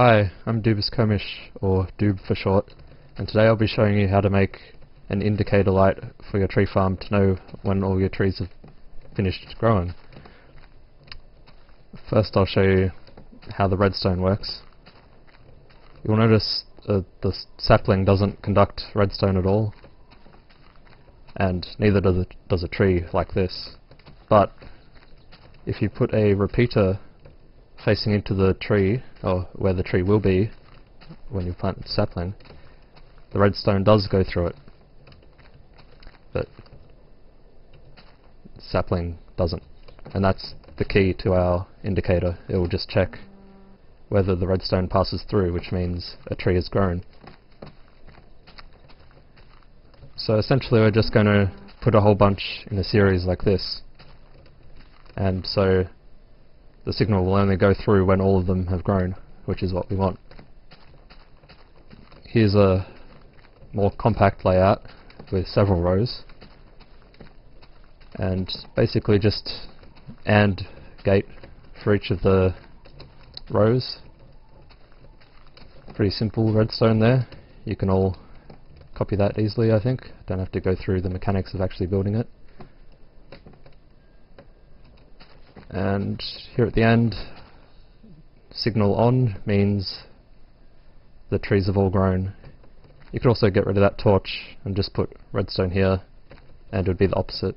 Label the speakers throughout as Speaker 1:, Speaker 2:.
Speaker 1: Hi, I'm Comish, or Doob for short, and today I'll be showing you how to make an indicator light for your tree farm to know when all your trees have finished growing. First I'll show you how the redstone works. You'll notice the sapling doesn't conduct redstone at all, and neither does a tree like this. But if you put a repeater facing into the tree, or where the tree will be when you plant the sapling, the redstone does go through it, but the sapling doesn't. And that's the key to our indicator. It will just check whether the redstone passes through, which means a tree has grown. So essentially we're just going to put a whole bunch in a series like this, and so the signal will only go through when all of them have grown, which is what we want. Here's a more compact layout with several rows, and basically just AND gate for each of the rows. Pretty simple redstone there. You can all copy that easily, I think. Don't have to go through the mechanics of actually building it. And here at the end, signal on means the trees have all grown. You could also get rid of that torch and just put redstone here, and it would be the opposite.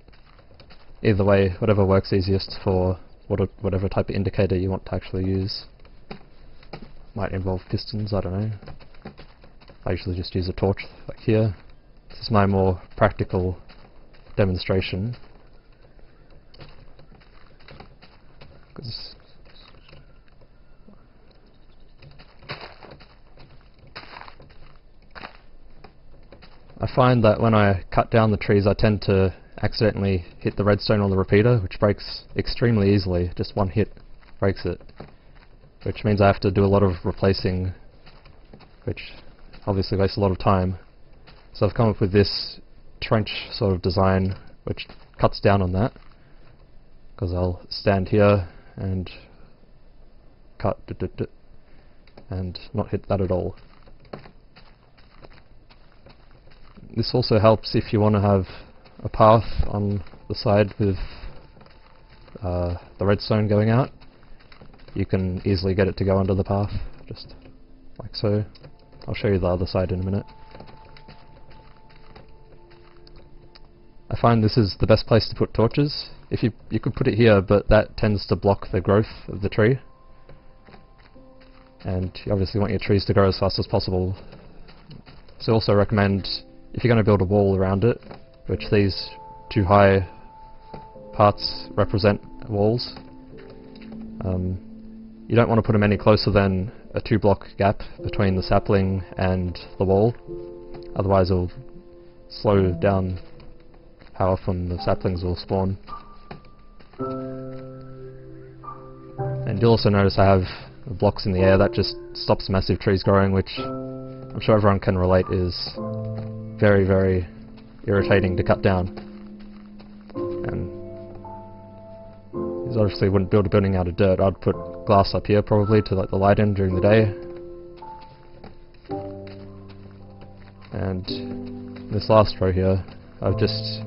Speaker 1: Either way, whatever works easiest for whatever type of indicator you want to actually use. Might involve pistons, I don't know. I usually just use a torch like here. This is my more practical demonstration. I find that when I cut down the trees I tend to accidentally hit the redstone on the repeater, which breaks extremely easily. Just one hit breaks it, which means I have to do a lot of replacing, which obviously wastes a lot of time. So I've come up with this trench sort of design which cuts down on that, because I'll stand here and cut and not hit that at all. This also helps if you want to have a path on the side with the redstone going out. You can easily get it to go under the path, just like so. I'll show you the other side in a minute. I find this is the best place to put torches. If you could put it here, but that tends to block the growth of the tree, and you obviously want your trees to grow as fast as possible. So I also recommend, if you're going to build a wall around it, which these two high parts represent walls, you don't want to put them any closer than a 2-block gap between the sapling and the wall, otherwise it will slow down how often the saplings will spawn. And you'll also notice I have blocks in the air. That just stops massive trees growing, which I'm sure everyone can relate is very, very irritating to cut down. And you obviously wouldn't build a building out of dirt. I'd put glass up here probably to let the light in during the day. And this last row here, I've just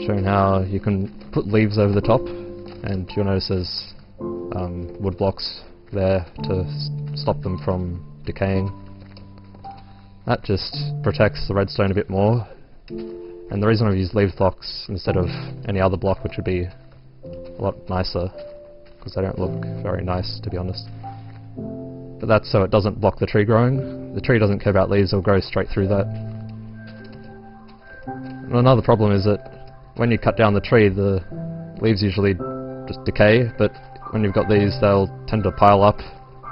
Speaker 1: shown how you can put leaves over the top, and you'll notice there's wood blocks there to stop them from decaying. That just protects the redstone a bit more, and the reason I've used leaf blocks instead of any other block, which would be a lot nicer, because they don't look very nice, to be honest. But that's so it doesn't block the tree growing. The tree doesn't care about leaves, it'll grow straight through that. And another problem is that when you cut down the tree, the leaves usually just decay, but when you've got these, they'll tend to pile up.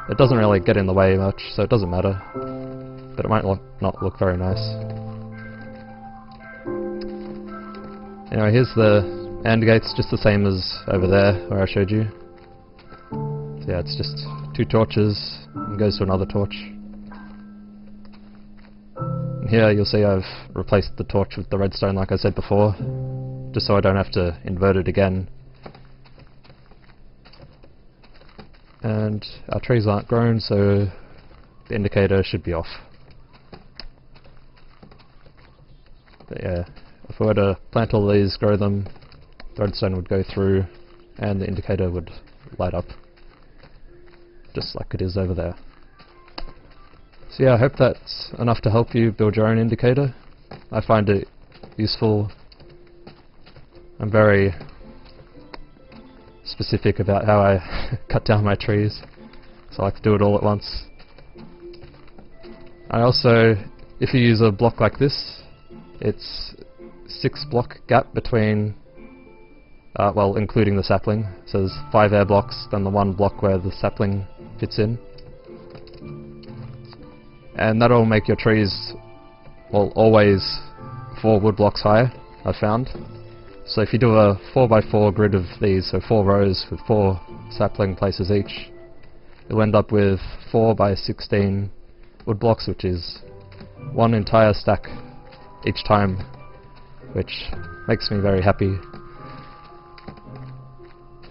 Speaker 1: It doesn't really get in the way much, so it doesn't matter, but it might not look very nice. Anyway, here's the AND gates, just the same as over there where I showed you. So yeah, it's just 2 torches and goes to another torch. And here you'll see I've replaced the torch with the redstone like I said before, just so I don't have to invert it again. and our trees aren't grown, so the indicator should be off. But yeah, if we were to plant all these, grow them, the redstone would go through and the indicator would light up, just like it is over there. So yeah, I hope that's enough to help you build your own indicator. I find it useful. I'm very specific about how I cut down my trees, so I like to do it all at once. I also, if you use a block like this, it's 6 block gap between, well, including the sapling, so there's 5 air blocks, then the 1 block where the sapling fits in. And that'll make your trees, well, always 4 wood blocks high, I've found. So if you do a 4x4 grid of these, so 4 rows with 4 sapling places each, you'll end up with 4x16 wood blocks, which is 1 entire stack each time, which makes me very happy.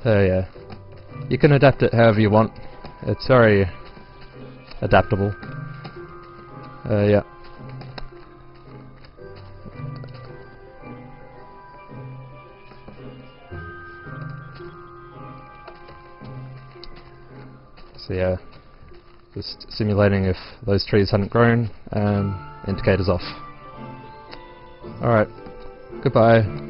Speaker 1: So yeah, you can adapt it however you want. It's very adaptable. Yeah. So yeah, just simulating if those trees hadn't grown, and indicator's off. Alright, goodbye.